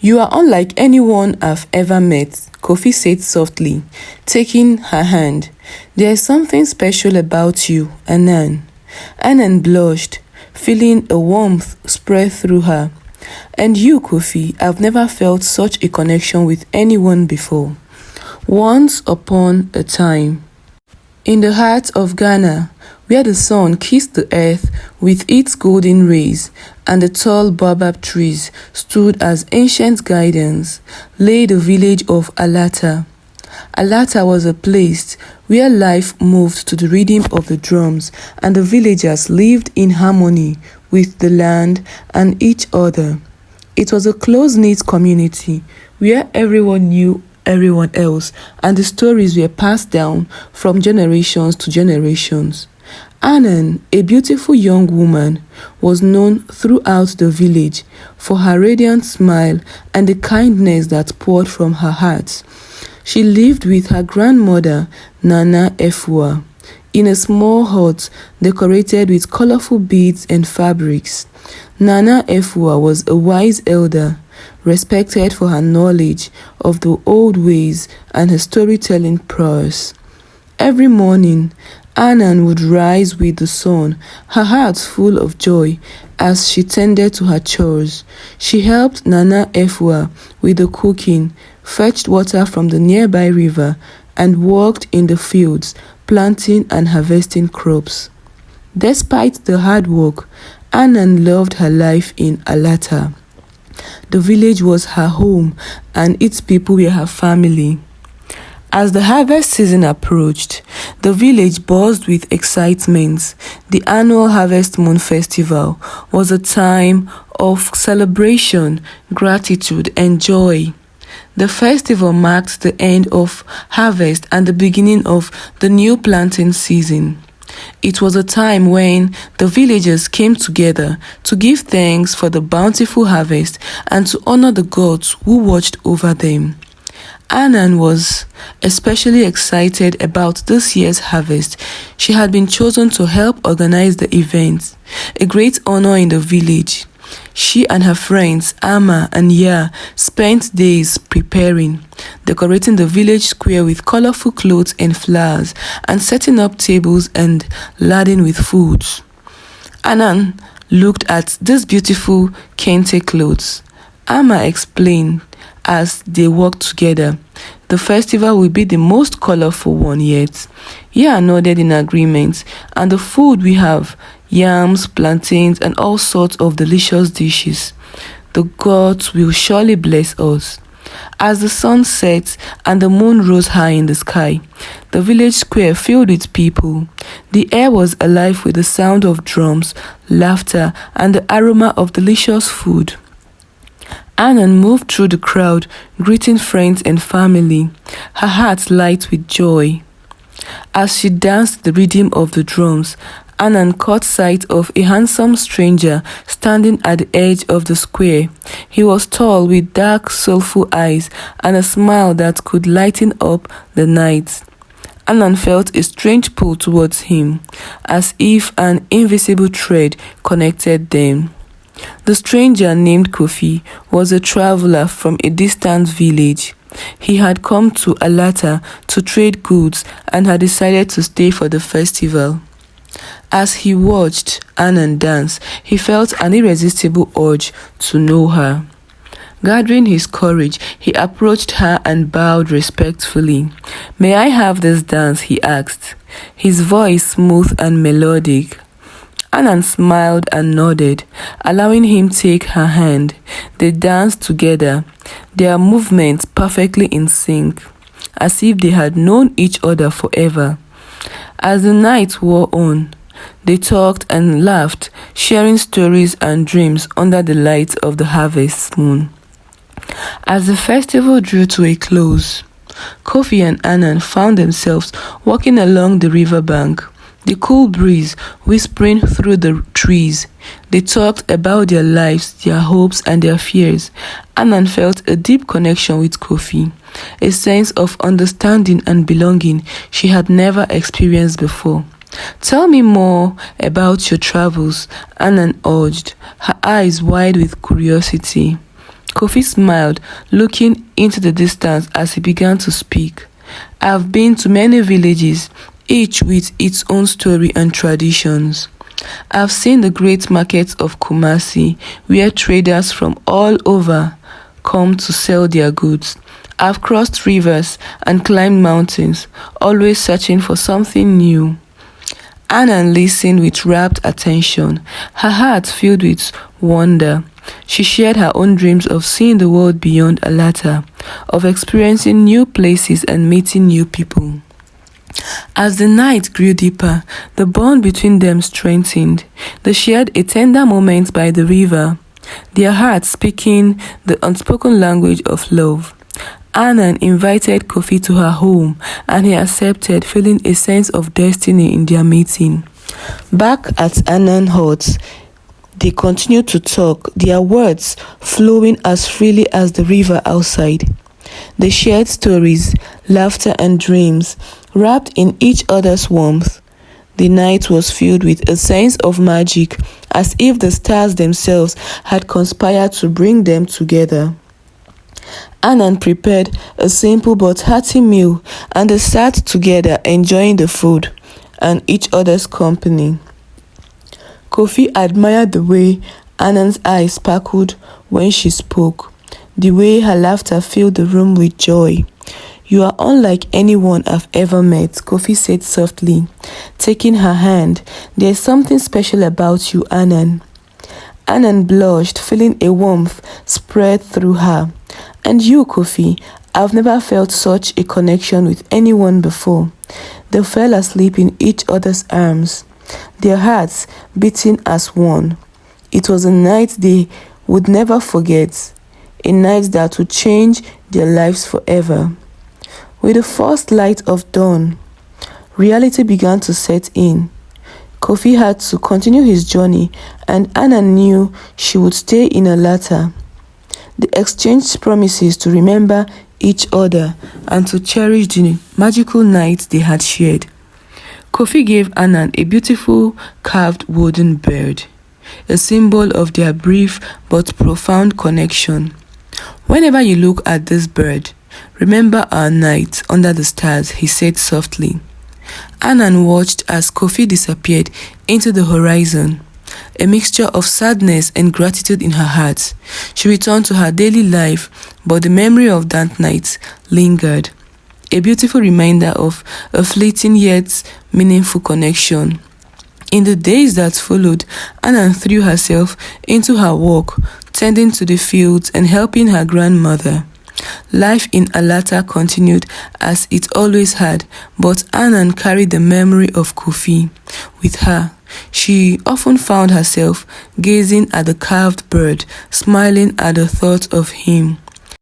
You are unlike anyone I've ever met, Kofi said softly, taking her hand. There is something special about you, Anan. Anan blushed, feeling a warmth spread through her. And you, Kofi, I've never felt such a connection with anyone before. Once upon a time, in the heart of Ghana, where the sun kissed the earth with its golden rays, and the tall baobab trees stood as ancient guidance, lay the village of Alata. Alata was a place where life moved to the rhythm of the drums, and the villagers lived in harmony with the land and each other. It was a close-knit community where everyone knew everyone else, and the stories were passed down from generations to generations. Anan, a beautiful young woman, was known throughout the village for her radiant smile and the kindness that poured from her heart. She lived with her grandmother, Nana Efua, in a small hut decorated with colorful beads and fabrics. Nana Efua was a wise elder, respected for her knowledge of the old ways and her storytelling prowess. Every morning, Anan would rise with the sun, her heart full of joy as she tended to her chores. She helped Nana Efua with the cooking, fetched water from the nearby river, and worked in the fields, planting and harvesting crops. Despite the hard work, Anan loved her life in Alata. The village was her home, and its people were her family. As the harvest season approached, the village buzzed with excitement. The annual Harvest Moon Festival was a time of celebration, gratitude, and joy. The festival marked the end of harvest and the beginning of the new planting season. It was a time when the villagers came together to give thanks for the bountiful harvest and to honor the gods who watched over them. Anan was especially excited about this year's harvest. She had been chosen to help organize the event, a great honor in the village. She and her friends, Ama and Ya, spent days preparing, decorating the village square with colorful clothes and flowers, and setting up tables and laden with foods. Anan looked at these beautiful kente clothes. Ama explained as they worked together, "The festival will be the most colorful one yet." Ya nodded in agreement, and the food we have yams, plantains, and all sorts of delicious dishes. The gods will surely bless us. As the sun set and the moon rose high in the sky, the village square filled with people. The air was alive with the sound of drums, laughter, and the aroma of delicious food. Anan moved through the crowd, greeting friends and family, her heart light with joy. As she danced the rhythm of the drums, Anan caught sight of a handsome stranger standing at the edge of the square. He was tall, with dark, soulful eyes and a smile that could lighten up the night. Anan felt a strange pull towards him, as if an invisible thread connected them. The stranger, named Kofi, was a traveler from a distant village. He had come to Alata to trade goods and had decided to stay for the festival. As he watched Anan dance, he felt an irresistible urge to know her. Gathering his courage, he approached her and bowed respectfully. "May I have this dance?" he asked, his voice smooth and melodic. Anan smiled and nodded, allowing him to take her hand. They danced together, their movements perfectly in sync, as if they had known each other forever. As the night wore on, they talked and laughed, sharing stories and dreams under the light of the harvest moon. As the festival drew to a close, Kofi and Anan found themselves walking along the riverbank, the cool breeze whispering through the trees. They talked about their lives, their hopes, and their fears. Anan felt a deep connection with Kofi, a sense of understanding and belonging she had never experienced before. "Tell me more about your travels," Anan urged, her eyes wide with curiosity. Kofi smiled, looking into the distance as he began to speak. I've been to many villages, each with its own story and traditions. I've seen the great markets of Kumasi, where traders from all over come to sell their goods. I've crossed rivers and climbed mountains, always searching for something new. Anan listened with rapt attention, her heart filled with wonder. She shared her own dreams of seeing the world beyond Alata, of experiencing new places and meeting new people. As the night grew deeper, the bond between them strengthened. They shared a tender moment by the river, their hearts speaking the unspoken language of love. Anan invited Kofi to her home, and he accepted, feeling a sense of destiny in their meeting. Back at Anan hut, they continued to talk, their words flowing as freely as the river outside. They shared stories, laughter, and dreams, wrapped in each other's warmth. The night was filled with a sense of magic, as if the stars themselves had conspired to bring them together. Anan prepared a simple but hearty meal, and they sat together enjoying the food and each other's company. Kofi admired the way Anan's eyes sparkled when she spoke, the way her laughter filled the room with joy. You are unlike anyone I've ever met, Kofi said softly, taking her hand. There's something special about you, Anan. Anan blushed, feeling a warmth spread through her. And you, Kofi, I've never felt such a connection with anyone before. They fell asleep in each other's arms, their hearts beating as one. It was a night they would never forget, a night that would change their lives forever. With the first light of dawn, reality began to set in. Kofi had to continue his journey, and Anna knew she would stay in Alata. They exchanged promises to remember each other and to cherish the magical nights they had shared. Kofi gave Anan a beautiful carved wooden bird, a symbol of their brief but profound connection. Whenever you look at this bird, remember our night under the stars, he said softly. Anan watched as Kofi disappeared into the horizon, a mixture of sadness and gratitude in her heart. She returned to her daily life, but the memory of that night lingered, a beautiful reminder of a fleeting yet meaningful connection. In the days that followed, Anan threw herself into her work, tending to the fields and helping her grandmother. Life in Alata continued as it always had, but Anan carried the memory of Kofi with her. She often found herself gazing at the carved bird, smiling at the thought of him.